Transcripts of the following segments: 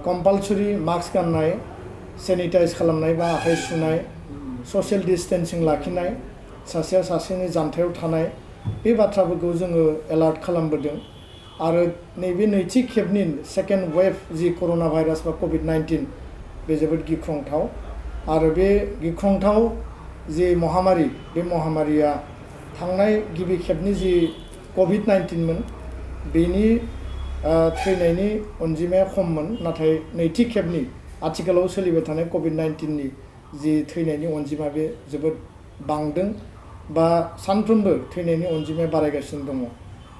Compulsory mask गाननाय sanitise खालामनाय बा आखाइ सुनाय ससियेल डिस्टेन्सिं लाखिनाय सासेया सासेनि जानथायाव थानाय बे बाथ्राफोरखौ जोङो एलार्ट खालामबोदों आरो नैबे नैथि खेबनि सेकेन्ड वेभ जि कर'ना भाइरास बा कोविड-19 बे जोबोद गिख्रंथाव आरो बे गिख्रंथाव जि महामारी बे महामारिया थांनाय गिबि खेबनि जि कोविड-19 मोन बेनि थैनायनि अनजिमाया खममोन नाथाय नैथि खेबनि आथिखालाव सोलिबाय थानाय कोविड-19 नि जि थैनायनि अनजिमा बे जोबोद बांदों बा सानफ्रोमबो थैनायनि अनजिमाया बारायगासिनो दङ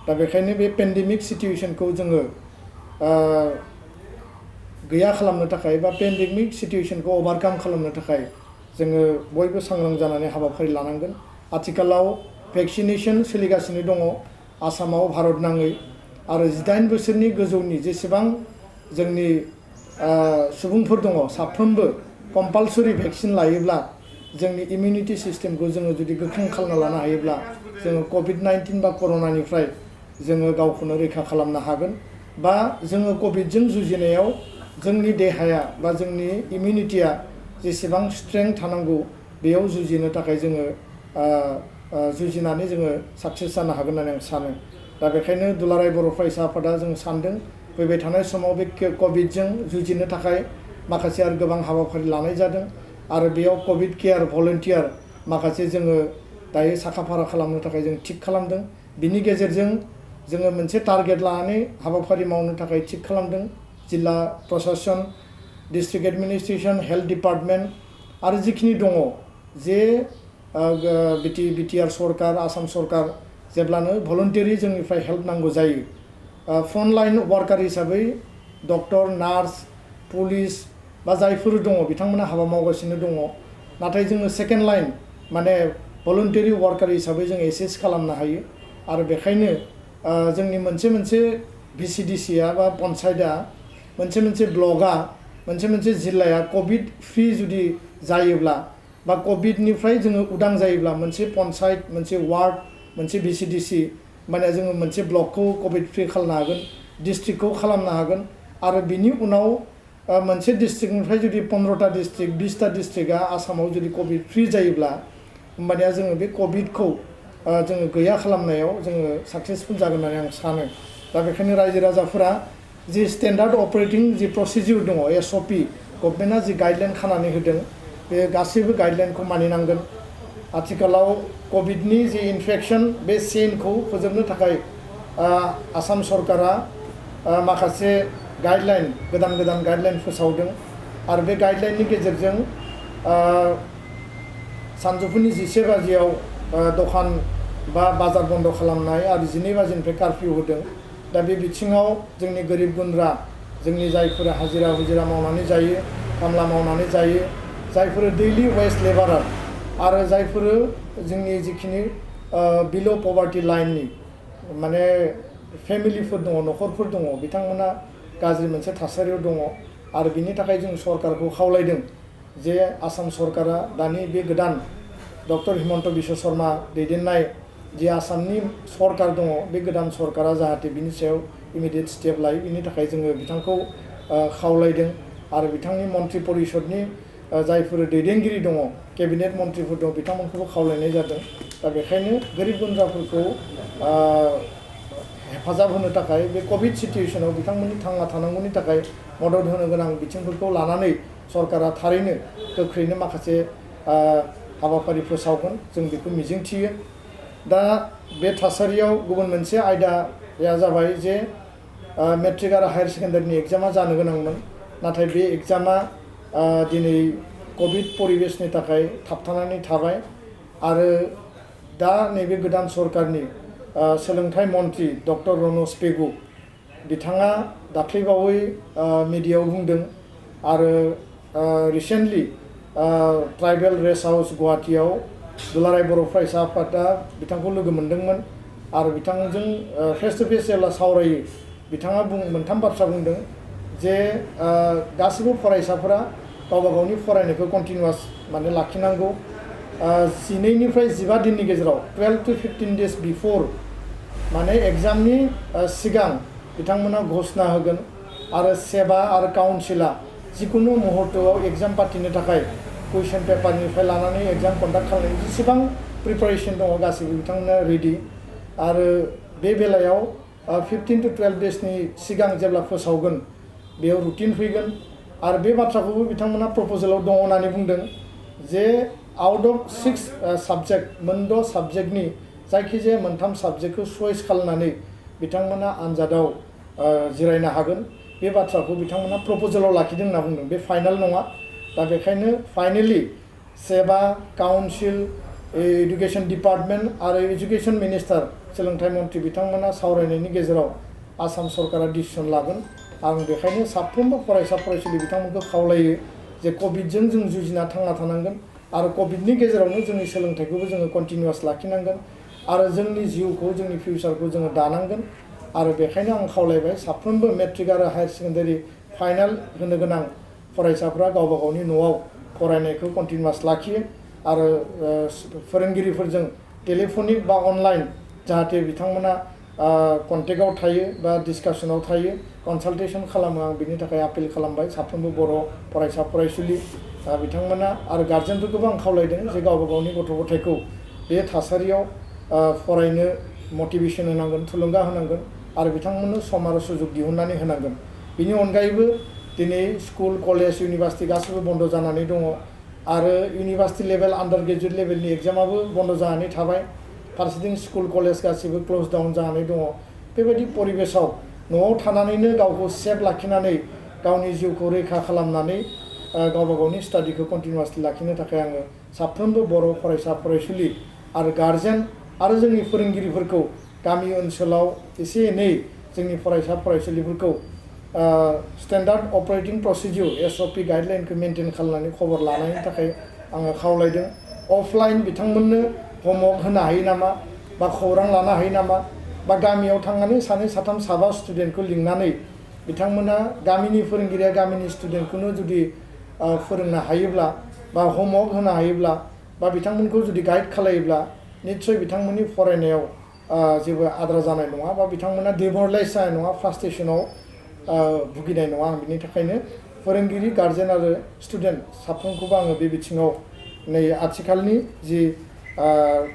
दा बेखायनो बे पेन्डेमिक सिचुएशनखौ जोङो गैया खालामनो थाखाय बा पेन्डेमिक सिचुएशनखौ ओभारकाम खालामनो थाखाय जोङो बयबो सांग्रां जानानै हाबाफारि लानांगोन आथिखालाव भेक्सिनेशन सोलिगासिनो दङ आसामाव भारत नाङै आरो 18 बोसोरनि गोजौनि जेसेबां जोंनि सुबुंफोर दङ साफ्रोमबो कम्पालसरि भेक्सिन लायोब्ला जोंनि इमिउनिटि सिस्टेमखौ जोङो जुदि गोख्रों खालामना लानो हायोब्ला जोङो कोविड-19 बा कर'नानिफ्राय जोङो गावखौनो रैखा खालामनो हागोन बा जोङो कोविडजों जुजिनायाव जोंनि देहाया बा जोंनि इमिउनिटिया जेसेबां स्ट्रेंथ थानांगौ बेयाव जुजिनो थाखाय जोङो जुजिनानै जोङो साक्सेस जानो हागोन होननानै आं सानो दा बेखायनो दुलाराय बर' फरायसा आफादा जों सानदों फैबाय थानाय समाव बे कोविडजों जुजिनो थाखाय माखासे आरो गोबां हाबाफारि लानाय जादों आरो बेयाव कोविड केयार भलन्टियार माखासे जोङो दायो साखाफारा खालामनो थाखाय जों थिक खालामदों बिनि गेजेरजों जोङो मोनसे टारगेट लानानै हाबाफारि मावनो थाखाय थिक खालामदों जिल्ला प्रशासन डिस्ट्रिक्ट एडमिनिस्ट्रेशन हेल्थ डिपार्टमेन्ट आरो जिखिनि दङ जे बिटिआर सरकार आसाम सरकार जेब्लानो भलन्टियारि जोंनिफ्राय हेल्प नांगौ जायो फ्रन्टलाइन वार्कार हिसाबै डक्टर नार्स पुलिस बा जायफोर दङ बिथांमोना हाबा मावगासिनो दङ नाथाय जोङो सेकेन्ड लाइन माने भलन्टियारि वार्कार हिसाबै जों एसेस खालामनो हायो आरो बेखायनो जोंनि मोनसे भिसिडिसिआ बा पन्चायतआ मोनसे ब्लकआ मोनसे जिल्लाया कोविड फ्रि जुदि जायोब्ला बा कोविडनिफ्राय जोङो उदां जायोब्ला मोनसे पन्चायत मोनसे वार्ड मोनसे भिसिडिसि माने जोङो मोनसे ब्लकखौ कोविड फ्रि खालामनो हागोन डिस्ट्रिक्टखौ खालामनो हागोन आरो बिनि उनाव मोनसे डिस्ट्रिक्टनिफ्राय जुदि 15टा डिस्ट्रिक्ट 20टा डिस्ट्रिक्टआ आसामाव जुदि कोविड फ्रि जायोब्ला होमबानिया जोङो बे कोविडखौ जोङो गैया खालामनायाव जोङो साक्सेसफुल जागोन होननानै आं सानो दा बेखायनो रायजो राजाफोरा जि स्टेन्डार्ड अपारेटिं जि प्रसिडिउर दङ SOP गभर्नमेन्टआ जि गाइडलाइन खानानै होदों बे गासैबो गाइडलाइनखौ मानिनांगोन आथिखालाव कोविडनि जि इनफेक्शन बे चेनखौ फोजोबनो थाखाय आसाम सरकारा माखासे गाइडलाइन गोदान गाइडलाइन फोसावदों आरो बे गाइडलाइननि गेजेरजों सानजौफुनि 11 बाजियाव दखान बा बाजार बन्द खालामनाय आरो 12 बाजिनिफ्राय कार्फिउ होदों दा बे बिथिङाव जोंनि गोरिब गुन्द्रा जोंनि जायफोरा हाजिरा मावनानै जायो खामला मावनानै जायो जायफोर दैलि वेज लेबारार आरो जायफोर जोंनि जिखिनि बिलो पभार्टि लाइननि माने फेमिलिफोर दङ न'खरफोर दङ बिथांमोना गाज्रि मोनसे थासारियाव दङ आरो बिनि थाखाय जों सरकारखौ खावलायदों जे आसाम सरकारा दानि बे गोदान डक्टर हिमन्त बिश्व शर्मा दैदेननाय जि आसामनि सरकार दङ बे गोदान सरकारा जाहाथे बिनि सायाव इमिडियेट स्टेप लायो बिनि थाखाय जोङो बिथांखौ खावलायदों आरो बिथांनि मन्त्रि परिषदनि जायफोर दैदेनगिरि दङ केबिनेट मन्थ्रिफोर दङ बिथांमोनखौबो खावलायनाय जादों दा बेखायनो गोरिब गुन्द्राफोरखौ हेफाजाब होनो थाखाय बे कोविड सिचुएशनाव बिथांमोननि थांना थानांगौनि थाखाय मदद होनो गोनां बिथिंफोरखौ लानानै सरकारा थारैनो गोख्रैनो माखासे हाबाफारि फोसावगोन जों बेखौ मिजिंथियो दा बे थासारियाव गुबुन मोनसे आयदाया जाबाय जे मेट्रिक आरो हायार सेकेन्डारिनि एग्जामा जानो गोनांमोन नाथाय बे एग्जामा दिनै कोविड परिबेशनि थाखाय थाबथानानै थाबाय आरो दा नैबे गोदान सरकारनि सोलोंथाइ मन्थ्रि डक्टर 𝗨𝗃 बिथाङा दाख्लैबावै मिडियायाव बुंदों आरो रिसेन्टलि ट्राइबेल रेस्ट हाउस गुवाहाटीयाव दुलाराय बर' फरायसा आफादा बिथांखौ लोगो मोन्दोंमोन आरो बिथांजों फेस टु फेस जेब्ला सावरायो बिथाङा मोनथाम बाथ्रा बुंदों जे गासिबो फरायसाफोरा गावबा गावनि फरायनायखौ कन्टिनिउआस माने लाखिनांगौ 12निफ्राय 15 दिननि गेजेराव 12 to 15 days बिफोर माने एग्जामनि सिगां बिथांमोना घोषणा होगोन आरो सेबा आरो काउन्सिला जिकुनु मुहूर्तआव एग्जाम पार्टिनो थाखाय कुइसन पेपारनिफ्राय लानानै एग्जाम कन्डाक्ट खालामनायनि जेसेबां प्रिपारेसन दङ गासैबो बिथांमोना रेडि आरो बे बेलायाव 15 to 12 डेजनि सिगां जेब्ला फोसावगोन बेयाव रुटिन फैगोन आरो बे बाथ्राखौबो बिथांमोना प्रप'जेलाव दङ होननानै बुंदों जे आउट अफ 6 साबजेक्ट मोनद' साबजेक्टनि जायखिजाया मोनथाम साबजेक्टखौ चइस खालामनानै बिथांमोना आनजादाव जिरायनो हागोन बे बाथ्राखौ बिथांमोना प्रप'जेलाव लाखिदों होनना बुंदों बे फाइनाल नङा दा बेखायनो फाइनेलि सेबा काउन्सिल एडुकेशन डिपार्टमेन्ट आरो एडुकेशन मिनिस्टार सोलोंथाइ मन्थ्रि बिथांमोना सावरायनायनि गेजेराव आसाम सरकारा डिसिसन लागोन आं बेखायनो साफ्रोमबो फरायसा फरायसुलि बिथांमोनखौ खावलायो जे कभिडजों जों जुजिना थांना थानांगोन आरो कभिडनि गेजेरावनो जोंनि सोलोंथाइखौबो जोङो कन्टिनिउआस लाखिनांगोन आरो जोंनि जिउखौ जोंनि फिउचारखौ जोङो दानांगोन आरो बेखायनो आं खावलायबाय साफ्रोमबो मेट्रिक आरो हायार सेकेन्डारि फाइनाल होनो गोनां फरायसाफ्रा गावबा गावनि न'आव फरायनायखौ कन्टिनिउआस लाखियो आरो फोरोंगिरिफोरजों टेलिफनिक बा अनलाइन जाहाथे बिथांमोना कन्टेक्टआव थायो बा डिसकासनाव थायो कनसालटेसन खालामो आं बिनि थाखाय आपिल खालामबाय साफ्रोमबो बर' फरायसा फरायसुलि बिथांमोना आरो गार्जेनफोरखौबो आं खावलायदों जे गावबा गावनि गथ' गथायखौ बे थासारियाव फरायनो मटिभेसन होनांगोन थुलुंगा होनांगोन आरो बिथांमोननो सम आरो सुजुग दिहुननानै होनांगोन बिनि अनगायैबो दिनै स्कुल कलेज इउनिभार्सिटि गासैबो बन्द जानानै दङ आरो इउनिभार्सिटि लेभेल आन्डार ग्रेजुवेट लेभेलनि एग्जामाबो बन्द जानानै थाबाय फारसेथिं स्कुल कलेज गासैबो क्लोज डाउन जानानै दङ बेबायदि परिबेसाव न'आव थानानैनो गावखौ सेफ लाखिनानै गावनि जिउखौ रैखा खालामनानै गावबा गावनि स्टाडिखौ कन्टिनिउआसलि लाखिनो थाखाय आङो साफ्रोमबो बर' फरायसा फरायसुलि आरो गार्जेन आरो जोंनि फोरोंगिरिफोरखौ गामि ओनसोलाव एसे एनै जोंनि फरायसा फरायसुलिफोरखौ स्टेन्डार्ड अपारेटिं प्रसिडिउर SOP गाइडलाइनखौ मेनटेन खालामनानै खबर लानायनि थाखाय आङो खावलायदों अफलाइन बिथांमोननो होमवर्क होनो हायो नामा बा खौरां लानो हायो नामा बा गामियाव थांनानै सानै साथाम साबा स्टुडेन्टखौ लिंनानै बिथांमोना गामिनि फोरोंगिरिया गामिनि स्टुडेन्टखौनो जुदि फोरोंनो हायोब्ला बा होमवर्क होनो हायोब्ला बा बिथांमोनखौ जुदि गाइड खालायोब्ला निश्चय बिथांमोननि फरायनायाव जेबो आद्रा जानाय नङा बा बिथांमोना डिमरलाइज जानाय नङा फ्रास्ट्रेसनाव भुगिनाय नङा आं बिनि थाखायनो फोरोंगिरि गार्जेन आरो स्टुडेन्ट साफ्रोमखौबो आङो बे बिथिङाव नै आथिखालनि जि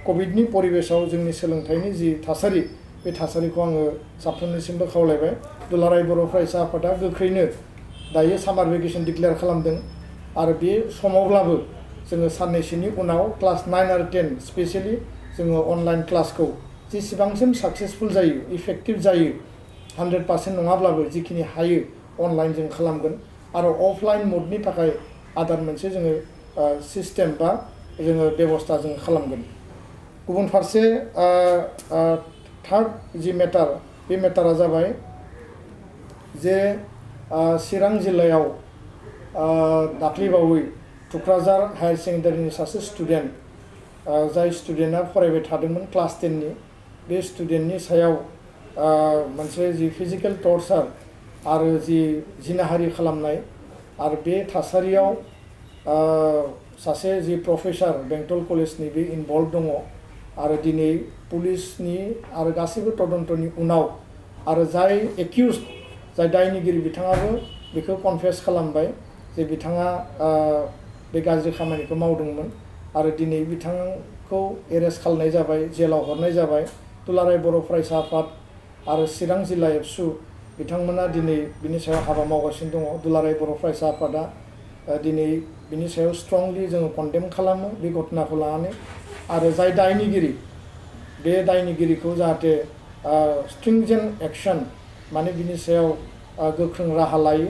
कभिडनि परिबेसाव जोंनि सोलोंथाइनि जि थासारि बे थासारिखौ आङो साफ्रोमनिसिमबो खावलायबाय दुलाराय बर' फरायसा आफादा गोख्रैनो दायो सामार भेकेसन डिक्लेयार खालामदों आरो बे समावब्लाबो जोङो साननैसोनि उनाव क्लास 9 आरो 10 स्पेसियेलि जोङो अनलाइन क्लासखौ जेसेबांसिम साक्सेसफुल जायो इफेक्टिभ जायो 100% नङाब्लाबो जिखिनि हायो अनलाइन जों खालामगोन आरो अफलाइन मडनि थाखाय आदार मोनसे जोङो सिस्टेम बा जोङो बेबस्था जों खालामगोन गुबुन फारसे थार्ड जि मेटार बे मेटारा जाबाय जे चिरां जिल्लायाव दाख्लैबावै टुक्राझार हायार सेकेन्डारिनि सासे स्टुडेन्ट जाय स्टुडेन्टआ फरायबाय थादोंमोन क्लास 10नि बे स्टुडेन्टनि सायाव मोनसे जि फिजिकेल टर्चार आरो जि जिनाहारि खालामनाय आरो बे थासारियाव सासे जि प्रफेसर बेंटल कलेजनि बे इनभल्भ दङ आरो दिनै पुलिसनि आरो गासैबो तदन्तनि उनाव आरो जाय एक्युज जाय दायनिगिरि बिथाङाबो बेखौ कनफेस खालामबाय जे बिथाङा बे गाज्रि खामानिखौ मावदोंमोन आरो दिनै बिथांखौ एरेस्ट खालामनाय जाबाय जेलाव हरनाय जाबाय दुलाराय बर' फरायसा आफाद आरो चिरां जिल्ला एबसु बिथांमोना दिनै बिनि सायाव हाबा मावगासिनो दङ दुलाराय बर' फरायसा आफादा दिनै बिनि सायाव स्ट्रंलि जोङो कन्डेम खालामो बे घटनाखौ लानानै आरो जाय दायनिगिरि बे दायनिगिरिखौ जाहाथे स्ट्रिंजेन्ट एक्शन माने बिनि सायाव गोख्रों राहा लायो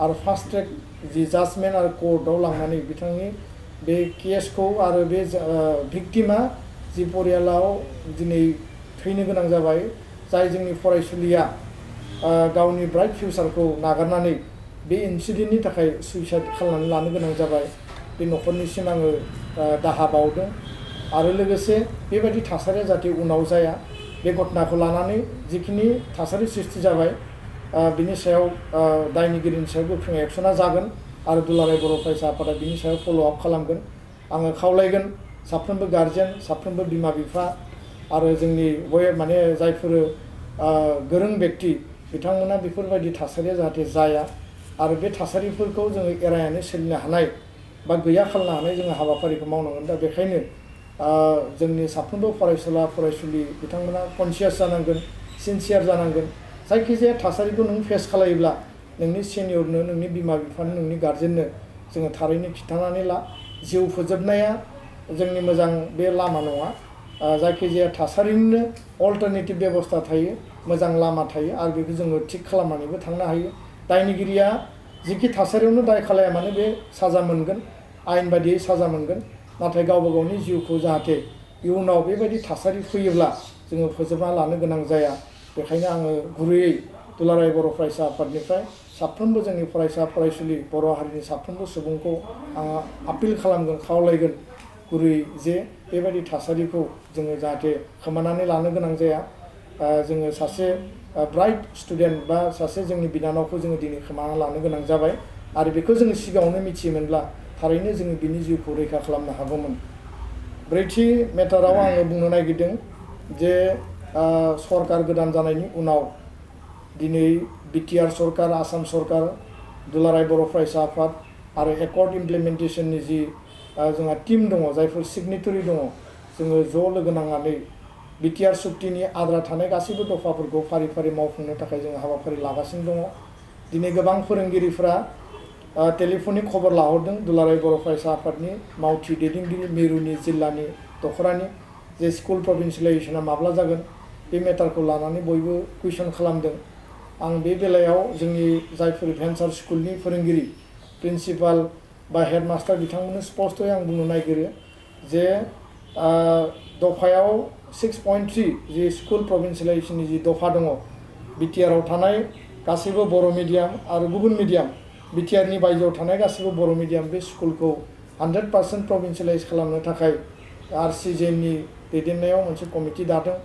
आरो फास्ट ट्रेक जि जाजमेन्ट आरो कर्टआव लांनानै बिथांनि बे केसखौ आरो बे भिक्टिमा जि परियालाव दिनै थैनो गोनां जाबाय जाय जोंनि फरायसुलिया गावनि ब्राइट फिउचारखौ नागारनानै बे इन्सिडेन्टनि थाखाय सुइसाइड खालामनानै लानो गोनां जाबाय बे न'खरनिसिम आङो दाहा बावदों आरो लोगोसे बेबायदि थासारिया जाहाथे उनाव जाया बे घटनाखौ लानानै जिखिनि थासारि सृष्टि जाबाय बिनि सायाव दायनिगिरिनि सायाव गोख्रों एक्सना जागोन आरो दुलाराय बर' फरायसा आफादा बिनि सायाव फल' आप खालामगोन आङो खावलायगोन साफ्रोमबो गार्जेन साफ्रोमबो बिमा बिफा आरो जोंनि माने जायफोर गोरों व्यक्ति बिथांमोना बेफोरबायदि थासारिया जाहाथे जाया आरो बे थासारिफोरखौ जोङो एरायनानै सोलिनो हानाय बा गैया खालामनो हानाय जोङो हाबाफारिखौ मावनांगोन। दा बेखायनो जोंनि साफ्रोमबो फरायसुला फरायसुलि बिथांमोना कनसियास जानांगोन, सिनसियार जानांगोन। जायखिजाया थासारिखौ नों फेस खालायोब्ला नोंनि सिनियरनो, नोंनि बिमा बिफानो, नोंनि गार्जेननो जोङो थारैनो खिन्थानानै ला। जिउ फोजोबनाया जोंनि मोजां बे लामा नङा। जायखिजाया थासारिनिनो अल्टारनेटिभ बेबस्था थायो, मोजां लामा थायो आरो बेखौ जोङो थिग खालामनानैबो थांनो हायो। दायनिगिरिया जिखि थासारियावनो दाय खालाया मानो बे साजा मोनगोन, आयेन बायदियै साजा मोनगोन। नाथाय गावबा गावनि जिउखौ जाहाथे इयुनाव बेबायदि थासारि फैयोब्ला जोङो फोजोबना लानो गोनां जाया। बेखायनो आङो गुरैयै दुलाराय बर' फरायसा आफादनिफ्राय साफ्रोमबो जोंनि फरायसा फरायसुलि बर' हारिनि साफ्रोमबो सुबुंखौ आङो आपिल खालामगोन, खावलायगोन गुरैयै जे बेबायदि थासारिखौ जोङो जाहाथे खोमानानै लानो गोनां जाया। जोङो सासे ब्राइट स्टुडेन्ट बा सासे जोंनि बिनानावखौ जोङो दिनै खोमाना लानो गोनां जाबाय आरो बेखौ जोङो सिगाङावनो मिथियोमोनब्ला थारैनो जोङो बिनि जिउखौ रैखा खालामनो हागौमोन। ब्रैथि मेटाराव आङो बुंनो नागिरदों जे सरकार गोदान जानायनि उनाव दिनै बिटिआर सरकार, आसाम सरकार, दुलाराय बर' फरायसा आफाद आरो एकर्ड इमप्लिमेन्टेसननि जि जोंहा टीम दङ, जायफोर सिगनेटरि दङ, जोङो ज' लोगो नांनानै बिटिआर सुक्तिनि आद्रा थानाय गासैबो दफाफोरखौ फारि फारि मावफुंनो थाखाय जोङो हाबाफारि लागासिनो दङ। दिनै गोबां फोरोंगिरिफ्रा टेलिफनिक खबर लाहरदों दुलाराय बर' फरायसा आफादनि मावथि दैदेनगिरि मिरुनि जिल्लानि दखरानि जे स्कुल प्रभिन्सियेलाइजेसना माब्ला जागोन बे मेटारखौ लानानै बयबो कुइसन खालामदों। आं बे बेलायाव जोंनि जायफोर भेन्सार स्कुलनि फोरोंगिरि, प्रिन्सिपाल बा हेडमास्टार बिथांमोननो स्पष्टयै आं बुंनो नागिरो जे दफायाव 6.3 जि स्कुल प्रभिन्सियेलाइजेसननि जि दफा दङ, बिटिआरआव थानाय गासैबो बर' मिडियाम आरो गुबुन मिडियाम, बिटिआरनि बायजोआव थानाय गासैबो बर' मिडियाम बे स्कुलखौ 100% प्रभिन्सियेलाइज खालामनो थाखाय RCJनि दैदेननायाव मोनसे कमिटि दादों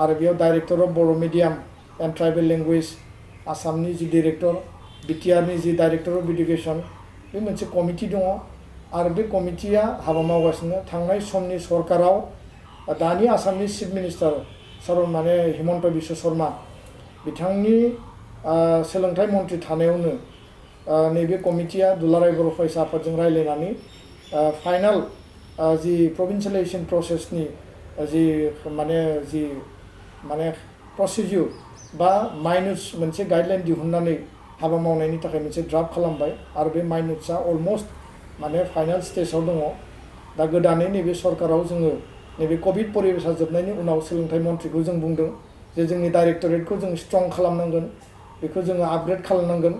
आरो बेयाव director of Bodo' medium and tribal language आसामनि जि डाइरेक्टर, बिटिआरनि जि डाइरेक्टर अफ इडुकेसन, बे मोनसे कमिटि दङ आरो बे कमिटिया हाबा मावगासिनो। थांनाय समनि सरकाराव दानि आसामनि चिफ मिनिस्टार हिमन्त बिश्व शर्मा बिथांनि सोलोंथाइ मन्थ्रि थानायावनो नैबे कमिटिया दुलाराय बर' फरायसा आफादजों रायज्लायनानै फाइनाल जि प्रभिन्सियेलाइजेसन प्रसेसनि जि प्रसिडिउर बा माइनुट्स मोनसे गाइडलाइन दिहुननानै हाबा मावनायनि थाखाय मोनसे ड्राफ्ट खालामबाय आरो बे माइनुट्सआ अलमस्ट फाइनाल स्टेजाव दङ। दा गोदानै नैबे सरकाराव जोङो नैबे कभिड परिबेसा जोबनायनि उनाव सोलोंथाइ मन्थ्रिखौ जों बुंदों जे जोंनि डाइरेक्टरेटखौ जों स्ट्रं खालामनांगोन, बेखौ जोङो आपग्रेड खालामनांगोन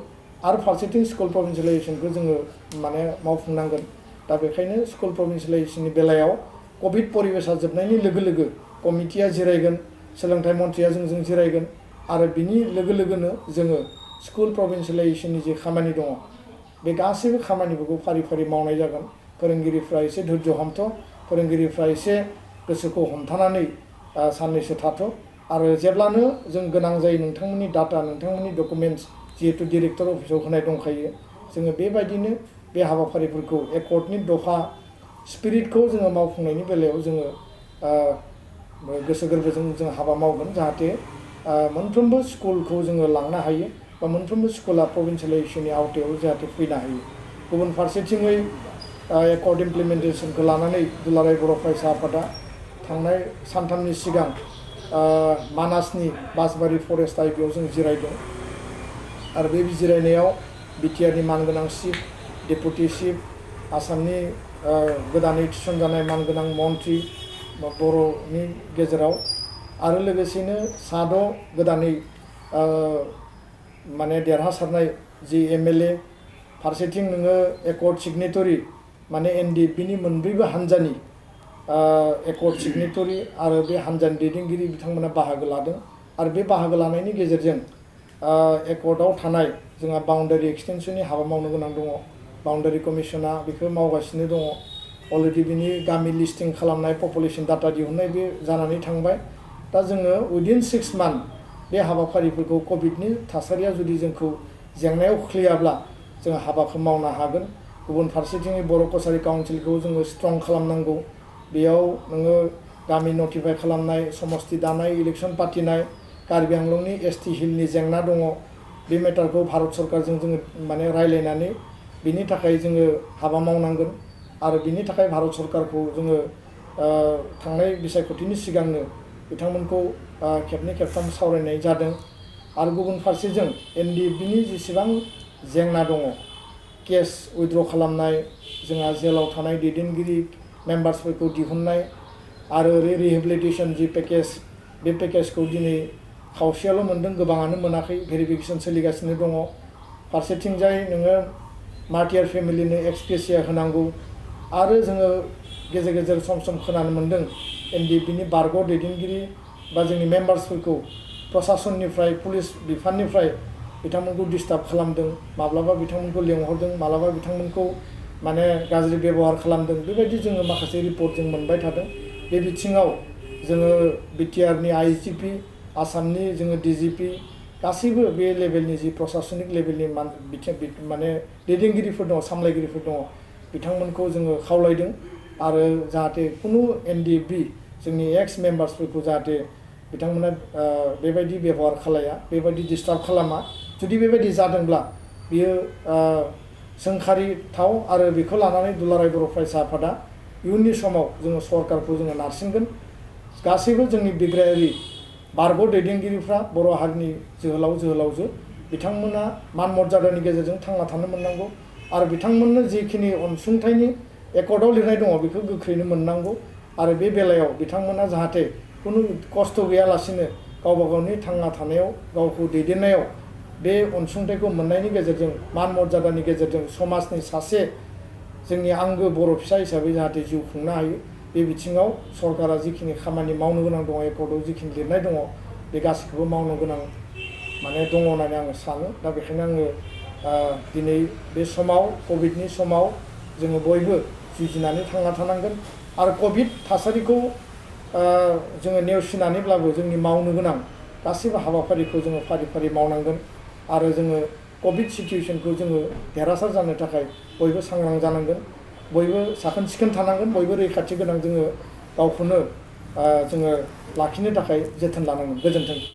आरो फारसेथिं स्कुल प्रभिन्सियेलाइजेसनखौ जोङो मावफुंनांगोन। दा बेखायनो स्कुल प्रभिन्सियेलाइजेसननि बेलायाव कभिड परिबेसा जोबनायनि लोगो लोगो कमिटिया जिरायगोन, सोलोंथाइ मन्थ्रिया जोंजों जिरायगोन आरो बिनि लोगो लोगोनो जोङो स्कुल प्रभिन्सियेलाइजेसननि जे खामानि दङ बे गासैबो खामानिफोरखौ फारि फारि मावनाय जागोन। फोरोंगिरिफ्रा एसे धैर्य हमथ', फोरोंगिरिफ्रा एसे गोसोखौ हमथानानै साननैसो थाथ' आरो जेब्लानो जों गोनां जायो नोंथांमोननि डाटा, नोंथांमोननि डकुमेन्टस जिहेतु डिरेक्टर अफिसाव होनाय दंखायो, जोङो बेबायदिनो बे हाबाफारिफोरखौ एकर्डनि दफा स्पिरिटखौ जोङो मावफुंनायनि बेलायाव जोङो गोसो गोरबोजों जों हाबा मावगोन जाहाथे मोनफ्रोमबो स्कुलखौ जोङो लांनो हायो बा मोनफ्रोमबो स्कुला प्रभिन्सियेलाइजेसननि आवथायाव जाहाथे फैनो हायो। गुबुन फारसेथिङै एकर्ड इमप्लिमेन्टेसनखौ लानानै दुलाराय बर' फरायसा आफादा थांनाय सानथामनि सिगां मानासनि बासबारि फरेस्ट आइबियाव जों जिरायदों आरो बे जिरायनायाव बिटिआरनि मानगोनां चिफ, डेपुटि चिफ, आसामनि गोदानै थिसनजानाय मानगोनां मन्थ्रि बर'नि गेजेराव आरो लोगोसेनो 6 गोदानै देरहासारनाय जि MLA, फारसेथिं नोङो एकर्ड सिगनेटरि NDFBनि मोनब्रैबो हान्जानि एकर्ड सिगनेटरि आरो बे हान्जानि दैदेनगिरि बिथांमोना बाहागो लादों आरो बे बाहागो लानायनि गेजेरजों एकर्डआव थानाय जोंहा बाउन्डारि एक्सटेनसननि हाबा मावनो गोनां दङ। बाउन्डारि कमिसना बेखौ मावगासिनो दङ। अलरेडि बिनि गामि लिस्टिं खालामनाय, पपुलेसन डाटा दिहुननाय बे जानानै थांबाय। दा जोङो उइदिन 6 मान्थ बे हाबाफारिफोरखौ कभिडनि थासारिया जुदि जोंखौ जेंनायाव खोख्लैयाब्ला जों हाबाखौ मावनो हागोन। गुबुन फारसेथिं बर' कसारि काउन्सिलखौ जोङो स्ट्रं खालामनांगौ। बेयाव नोङो गामि नटिफाइ खालामनाय, समस्ति दानाय, इलेक्सन पार्टिनाय कार्बि आंलंनि सी हिलनि जेंना दङ बे मेटारखौ भारत सरकारजों जोङो माने रायलायनानै बिनि थाखाय जोङो हाबा मावनांगोन आरो बिनि थाखाय भारत सरकारखौ जोङो थांनाय बिसायख'थिनि सिगांनो बिथांमोनखौ खेबनै खेबथाम सावरायनाय जादों आरो गुबुन फारसेजों NDFB-नि जेसेबां जेंना दङ केस उइथड्र खालामनाय जोंहा जेलाव थानाय दैदेनगिरि मेम्बार्सफोरखौ दिहुननाय आरो रिहेबिलिटेसन जि पेकेज बे पेकेजखौ दिनै खावसेयाल' मोनदों गोबाङानो मोनाखै भेरिफिकेसन सोलिगासिनो दङ फारसेथिंजाय नोङो मार्टियार फेमिलिनो एक्सग्रेसिया होनांगौ आरो जोङो गेजेर गेजेर सम सम खोनानो मोनदों NDFB-नि बारग' दैदेनगिरि बा जोंनि मेम्बार्सफोरखौ प्रशासननिफ्राय पुलिस बिफाननिफ्राय बिथांमोनखौ डिस्टार्ब खालामदों माब्लाबा बिथांमोनखौ लेंहरदों माब्लाबा बिथांमोनखौ माने गाज्रि बेबहार खालामदों बेबायदि जोङो माखासे रिपर्ट जों मोनबाय थादों बे बिथिङाव जोङो BTR-नि IGP आसामनि जोङो DGP गासैबो बे लेभेलनि जि प्रशासनिक लेभेलनि माने दैदेनगिरिफोर दङ सामलायगिरिफोर दङ बिथांमोनखौ जोङो खावलायदों आरो जाहाथे कुनु NDFB जोंनि एक्स मेम्बार्सफोरखौ जाहाथे बिथांमोना बेबायदि बेबहार खालाया बेबायदि डिस्टार्ब खालामा जुदि बेबायदि जादोंब्ला बियो सोंखारिथाव आरो बेखौ लानानै दुलाराय बर' फरायसा आफादा इयुननि समाव जोङो सरकारखौ जोङो नारसिनगोन गासैबो जोंनि बिग्रायारि बारग' दैदेनगिरिफ्रा बर' हारिनि जोहोलाव जोहोलावजो बिथांमोना मान मर्यादानि गेजेरजों थांना थानो मोननांगौ आरो बिथांमोननो जिखिनि अनसुंथाइनि एकर्डआव लिरनाय दङ बेखौ गोख्रैनो मोननांगौ आरो बे बेलायाव बिथांमोना जाहाथे कुनु खस्थ' गैयालासिनो गावबा गावनि थांना थानायाव गावखौ दैदेननायाव बे अनसुंथाइखौ मोननायनि गेजेरजों मान मर्यादानि गेजेरजों समाजनि सासे जोंनि आंगो बर' फिसा हिसाबै जाहाथे जिउ खुंनो हायो बे बिथिङाव सरकारा जिखिनि खामानि मावनो गोनां दङ एकर्डआव जिखिनि लिरनाय दङ बे गासैखौबो मावनो गोनां माने दङ होननानै आङो सानो दा बेखायनो आङो दिनै बे समाव कभिडनि समाव जोङो बयबो जुजिनानै थांना थानांगोन आरो कभिड थासारिखौ जोङो नेवसिनानैब्लाबो जोंनि मावनो गोनां गासैबो हाबाफारिखौ जोङो फारि फारि मावनांगोन आरो जोङो कभिड सिचुवेसनखौ जोङो देरहासार जानो थाखाय बयबो सांग्रां जानांगोन बयबो साखोन सिखोन थानांगोन बयबो रैखाथि गोनां जोङो गावखौनो जोङो लाखिनो थाखाय जोथोन लानांगोन गोजोन्थों।